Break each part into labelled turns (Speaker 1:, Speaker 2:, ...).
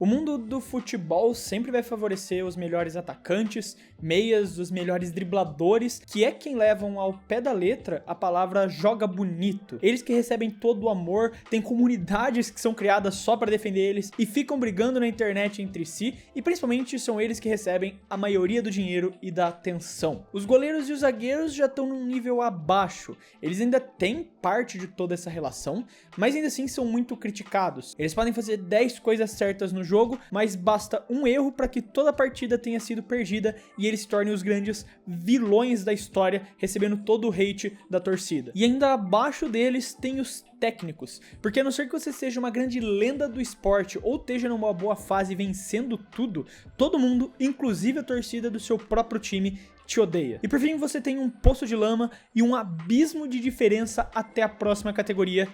Speaker 1: O mundo do futebol sempre vai favorecer os melhores atacantes, meias, os melhores dribladores, que é quem levam ao pé da letra a palavra joga bonito. Eles que recebem todo o amor, tem comunidades que são criadas só para defender eles e ficam brigando na internet entre si, e principalmente são eles que recebem a maioria do dinheiro e da atenção. Os goleiros e os zagueiros já estão num nível abaixo, eles ainda têm parte de toda essa relação, mas ainda assim são muito criticados. Eles podem fazer 10 coisas certas no jogo, mas basta um erro para que toda a partida tenha sido perdida e eles se tornem os grandes vilões da história, recebendo todo o hate da torcida. E ainda abaixo deles tem os técnicos, porque a não ser que você seja uma grande lenda do esporte ou esteja numa boa fase vencendo tudo, todo mundo, inclusive a torcida do seu próprio time, te odeia. E por fim você tem um poço de lama e um abismo de diferença até a próxima categoria,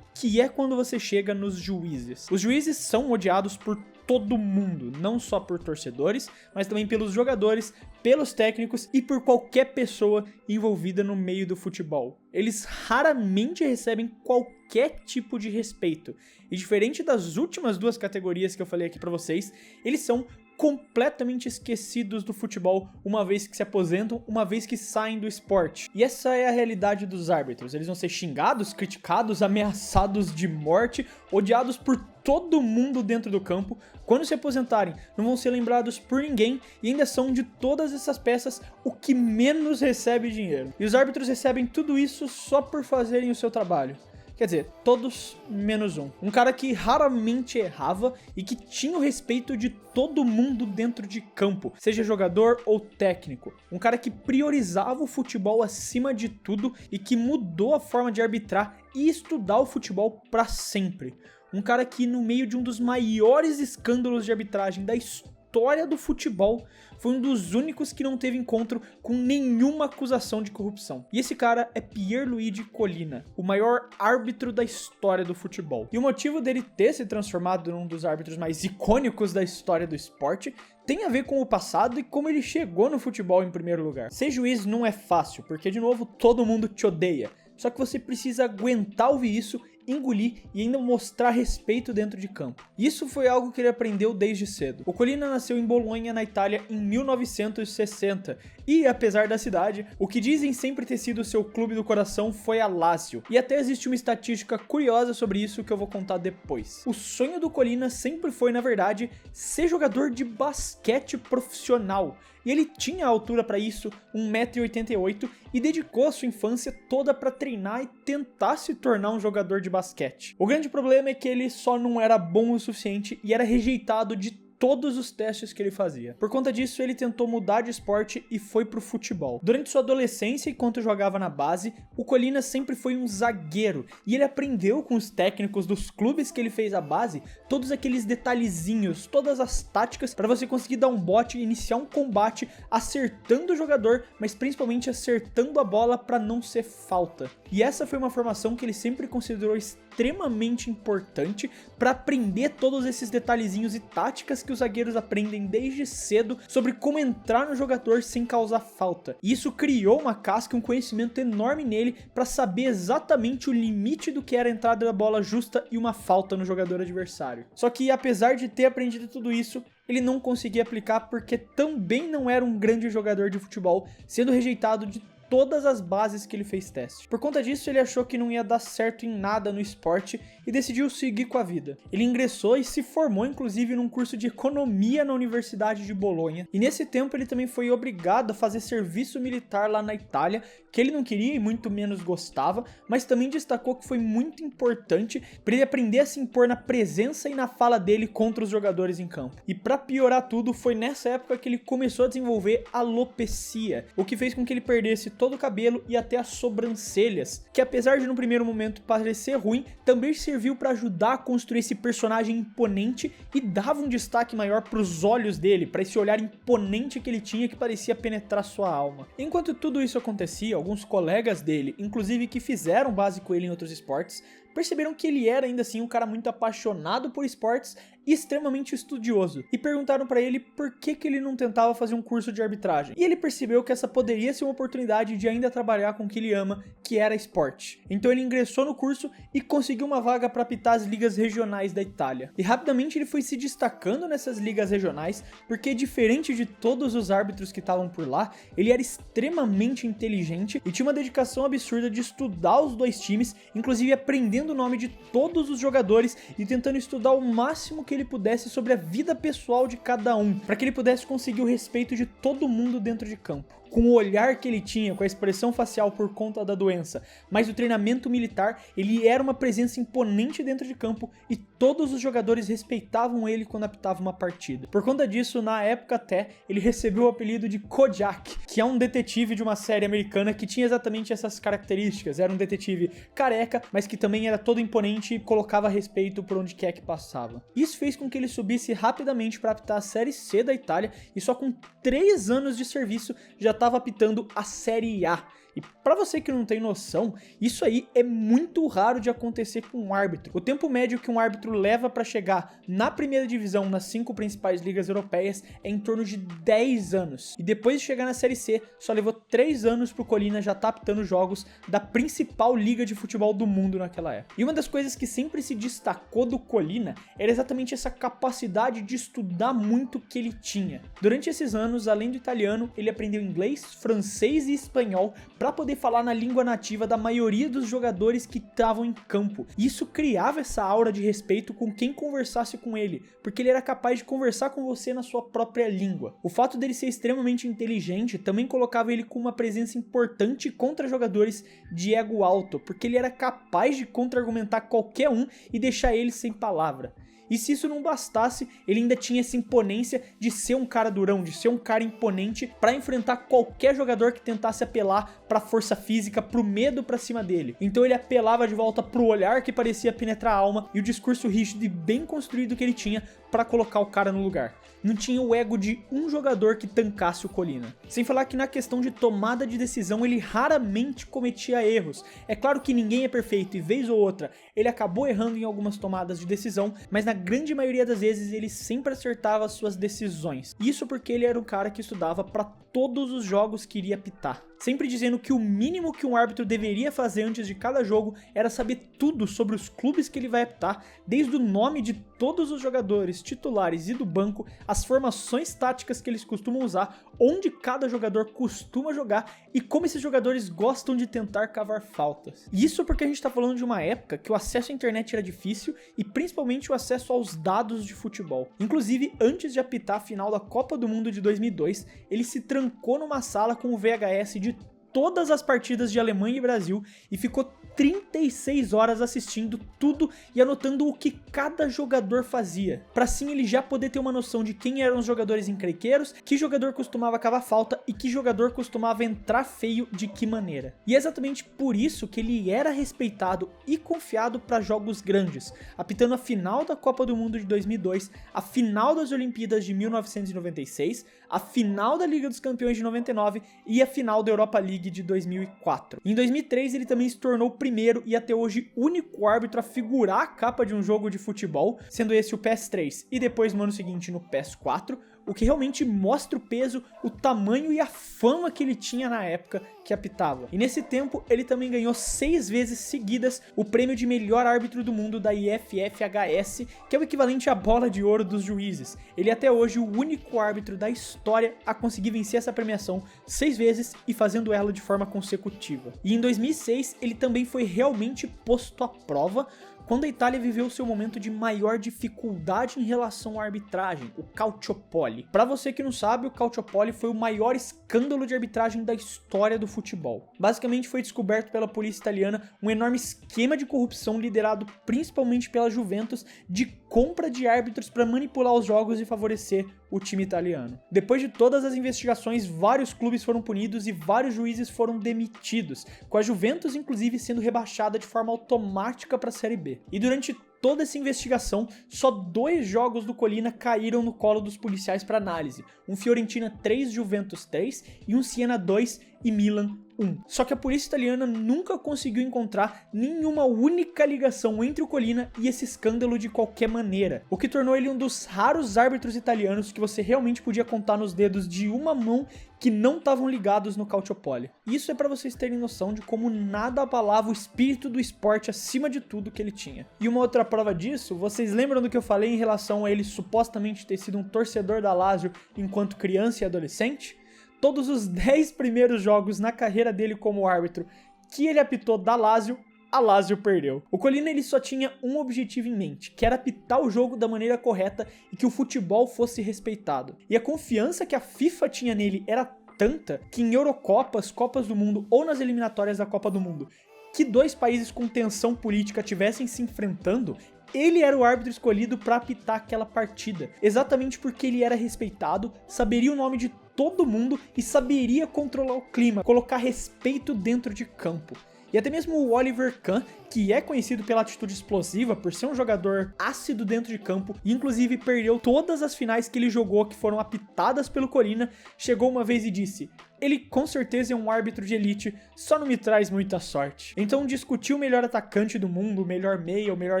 Speaker 1: que é quando você chega nos juízes. Os juízes são odiados por todo mundo, não só por torcedores, mas também pelos jogadores, pelos técnicos e por qualquer pessoa envolvida no meio do futebol. Eles raramente recebem qualquer tipo de respeito. E diferente das últimas duas categorias que eu falei aqui pra vocês, eles são completamente esquecidos do futebol uma vez que se aposentam, uma vez que saem do esporte. E essa é a realidade dos árbitros. Eles vão ser xingados, criticados, ameaçados de morte, odiados por todo mundo dentro do campo. Quando se aposentarem, não vão ser lembrados por ninguém e ainda são de todas essas peças o que menos recebe dinheiro. E os árbitros recebem tudo isso só por fazerem o seu trabalho. Quer dizer, todos menos um. Um cara que raramente errava e que tinha o respeito de todo mundo dentro de campo, seja jogador ou técnico. Um cara que priorizava o futebol acima de tudo e que mudou a forma de arbitrar e estudar o futebol para sempre. Um cara que, no meio de um dos maiores escândalos de arbitragem da história do futebol, foi um dos únicos que não teve encontro com nenhuma acusação de corrupção. E esse cara é Pierluigi Collina, o maior árbitro da história do futebol. E o motivo dele ter se transformado num dos árbitros mais icônicos da história do esporte tem a ver com o passado e como ele chegou no futebol em primeiro lugar. Ser juiz não é fácil, porque de novo todo mundo te odeia. Só que você precisa aguentar ouvir isso, engolir e ainda mostrar respeito dentro de campo. Isso foi algo que ele aprendeu desde cedo. O Collina nasceu em Bolonha, na Itália, em 1960 e, apesar da cidade, o que dizem sempre ter sido seu clube do coração foi a Lazio. E até existe uma estatística curiosa sobre isso que eu vou contar depois. O sonho do Collina sempre foi, na verdade, ser jogador de basquete profissional. E ele tinha a altura para isso, 1,88 m, e dedicou a sua infância toda para treinar e tentar se tornar um jogador de basquete. O grande problema é que ele só não era bom o suficiente e era rejeitado de todos os testes que ele fazia. Por conta disso, ele tentou mudar de esporte e foi pro futebol. Durante sua adolescência, enquanto jogava na base, o Collina sempre foi um zagueiro, e ele aprendeu com os técnicos dos clubes que ele fez a base, todos aqueles detalhezinhos, todas as táticas para você conseguir dar um bote e iniciar um combate acertando o jogador, mas principalmente acertando a bola para não ser falta. E essa foi uma formação que ele sempre considerou extremamente importante para aprender todos esses detalhezinhos e táticas que os zagueiros aprendem desde cedo sobre como entrar no jogador sem causar falta. E isso criou uma casca e um conhecimento enorme nele para saber exatamente o limite do que era a entrada da bola justa e uma falta no jogador adversário. Só que apesar de ter aprendido tudo isso, ele não conseguia aplicar porque também não era um grande jogador de futebol, sendo rejeitado de todas as bases que ele fez teste. Por conta disso, ele achou que não ia dar certo em nada no esporte e decidiu seguir com a vida. Ele ingressou e se formou inclusive num curso de economia na Universidade de Bolonha, e nesse tempo ele também foi obrigado a fazer serviço militar lá na Itália, que ele não queria e muito menos gostava, mas também destacou que foi muito importante para ele aprender a se impor na presença e na fala dele contra os jogadores em campo. E para piorar tudo, foi nessa época que ele começou a desenvolver alopecia, o que fez com que ele perdesse todo o cabelo e até as sobrancelhas, que apesar de no primeiro momento parecer ruim, também serviu para ajudar a construir esse personagem imponente e dava um destaque maior para os olhos dele, para esse olhar imponente que ele tinha que parecia penetrar sua alma. Enquanto tudo isso acontecia, alguns colegas dele, inclusive que fizeram base com ele em outros esportes, perceberam que ele era ainda assim um cara muito apaixonado por esportes e extremamente estudioso, e perguntaram pra ele por que ele não tentava fazer um curso de arbitragem. E ele percebeu que essa poderia ser uma oportunidade de ainda trabalhar com o que ele ama, que era esporte. Então ele ingressou no curso e conseguiu uma vaga para apitar as ligas regionais da Itália. E rapidamente ele foi se destacando nessas ligas regionais, porque diferente de todos os árbitros que estavam por lá, ele era extremamente inteligente e tinha uma dedicação absurda de estudar os dois times, inclusive aprendendo o nome de todos os jogadores e tentando estudar o máximo que ele pudesse sobre a vida pessoal de cada um, para que ele pudesse conseguir o respeito de todo mundo dentro de campo. Com o olhar que ele tinha, com a expressão facial por conta da doença, mas o treinamento militar, ele era uma presença imponente dentro de campo e todos os jogadores respeitavam ele quando apitava uma partida. Por conta disso, na época até, ele recebeu o apelido de Kojak, que é um detetive de uma série americana que tinha exatamente essas características. Era um detetive careca, mas que também era todo imponente e colocava respeito por onde quer que passava. Isso fez com que ele subisse rapidamente para apitar a Série C da Itália e só com 3 anos de serviço já estava apitando a Série A. E pra você que não tem noção, isso aí é muito raro de acontecer com um árbitro. O tempo médio que um árbitro leva para chegar na primeira divisão nas 5 principais ligas europeias é em torno de 10 anos. E depois de chegar na Série C, só levou 3 anos pro Colina já tá apitando jogos da principal liga de futebol do mundo naquela época. E uma das coisas que sempre se destacou do Colina era exatamente essa capacidade de estudar muito que ele tinha. Durante esses anos, além do italiano, ele aprendeu inglês, francês e espanhol para poder falar na língua nativa da maioria dos jogadores que estavam em campo. E isso criava essa aura de respeito com quem conversasse com ele, porque ele era capaz de conversar com você na sua própria língua. O fato dele ser extremamente inteligente também colocava ele com uma presença importante contra jogadores de ego alto, porque ele era capaz de contra-argumentar qualquer um e deixar ele sem palavra. E se isso não bastasse, ele ainda tinha essa imponência de ser um cara durão, de ser um cara imponente para enfrentar qualquer jogador que tentasse apelar pra força física, pro medo pra cima dele. Então ele apelava de volta pro olhar que parecia penetrar a alma e o discurso rígido e bem construído que ele tinha para colocar o cara no lugar. Não tinha o ego de um jogador que tancasse o Colina. Sem falar que na questão de tomada de decisão ele raramente cometia erros. É claro que ninguém é perfeito e vez ou outra ele acabou errando em algumas tomadas de decisão, mas na grande maioria das vezes ele sempre acertava as suas decisões. Isso porque ele era um cara que estudava para todos os jogos que iria apitar. Sempre dizendo que o mínimo que um árbitro deveria fazer antes de cada jogo era saber tudo sobre os clubes que ele vai apitar, desde o nome de todos os jogadores, titulares e do banco, as formações táticas que eles costumam usar, onde cada jogador costuma jogar e como esses jogadores gostam de tentar cavar faltas. Isso porque a gente tá falando de uma época que o acesso à internet era difícil e principalmente o acesso aos dados de futebol. Inclusive, antes de apitar a final da Copa do Mundo de 2002, ele se trancou numa sala com o VHS de todas as partidas de Alemanha e Brasil e ficou 36 horas assistindo tudo e anotando o que cada jogador fazia, para assim ele já poder ter uma noção de quem eram os jogadores encrenqueiros, que jogador costumava cavar falta e que jogador costumava entrar feio de que maneira. E é exatamente por isso que ele era respeitado e confiado para jogos grandes, apitando a final da Copa do Mundo de 2002, a final das Olimpíadas de 1996, a final da Liga dos Campeões de 99 e a final da Europa League de 2004. Em 2003 ele também se tornou o primeiro e até hoje único árbitro a figurar a capa de um jogo de futebol, sendo esse o PS3 e depois no ano seguinte no PS4, o que realmente mostra o peso, o tamanho e a fama que ele tinha na época que apitava. E nesse tempo ele também ganhou 6 vezes seguidas o prêmio de melhor árbitro do mundo da IFFHS, que é o equivalente à bola de ouro dos juízes. Ele é até hoje o único árbitro da história a conseguir vencer essa premiação 6 vezes e fazendo ela de forma consecutiva. E em 2006 ele também foi realmente posto à prova quando a Itália viveu seu momento de maior dificuldade em relação à arbitragem, o Calciopoli. Para você que não sabe, o Calciopoli foi o maior escândalo de arbitragem da história do futebol. Basicamente foi descoberto pela polícia italiana um enorme esquema de corrupção liderado principalmente pela Juventus de compra de árbitros para manipular os jogos e favorecer o time italiano. Depois de todas as investigações, vários clubes foram punidos e vários juízes foram demitidos, com a Juventus inclusive sendo rebaixada de forma automática para a Série B. E durante toda essa investigação, só 2 jogos do Colina caíram no colo dos policiais para análise, um Fiorentina 3, Juventus 3 e um Siena 2, e Milan 1. Só que a polícia italiana nunca conseguiu encontrar nenhuma única ligação entre o Collina e esse escândalo de qualquer maneira, o que tornou ele um dos raros árbitros italianos que você realmente podia contar nos dedos de uma mão que não estavam ligados no Calciopoli. Isso é para vocês terem noção de como nada abalava o espírito do esporte acima de tudo que ele tinha. E uma outra prova disso, vocês lembram do que eu falei em relação a ele supostamente ter sido um torcedor da Lazio enquanto criança e adolescente? Todos os 10 primeiros jogos na carreira dele como árbitro que ele apitou da Lazio, a Lazio perdeu. O Collina ele só tinha um objetivo em mente, que era apitar o jogo da maneira correta e que o futebol fosse respeitado. E a confiança que a FIFA tinha nele era tanta que em Eurocopas, Copas do Mundo ou nas eliminatórias da Copa do Mundo, que dois países com tensão política tivessem se enfrentando, ele era o árbitro escolhido para apitar aquela partida, exatamente porque ele era respeitado, saberia o nome de todo mundo e saberia controlar o clima, colocar respeito dentro de campo. E até mesmo o Oliver Kahn, que é conhecido pela atitude explosiva, por ser um jogador ácido dentro de campo, e inclusive perdeu todas as finais que ele jogou que foram apitadas pelo Collina, chegou uma vez e disse: ele com certeza é um árbitro de elite, só não me traz muita sorte. Então discutir o melhor atacante do mundo, o melhor meia, o melhor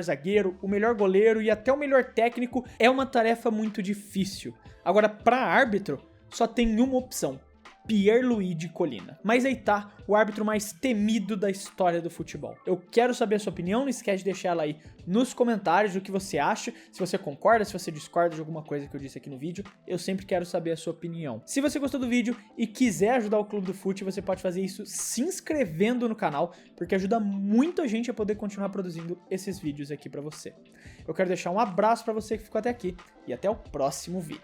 Speaker 1: zagueiro, o melhor goleiro e até o melhor técnico é uma tarefa muito difícil. Agora, para árbitro, só tem uma opção: Pierluigi Collina. Mas aí tá, o árbitro mais temido da história do futebol. Eu quero saber a sua opinião, não esquece de deixar ela aí nos comentários o que você acha, se você concorda, se você discorda de alguma coisa que eu disse aqui no vídeo, eu sempre quero saber a sua opinião. Se você gostou do vídeo e quiser ajudar o Clube do Fute, você pode fazer isso se inscrevendo no canal, porque ajuda muita gente a poder continuar produzindo esses vídeos aqui pra você. Eu quero deixar um abraço pra você que ficou até aqui e até o próximo vídeo.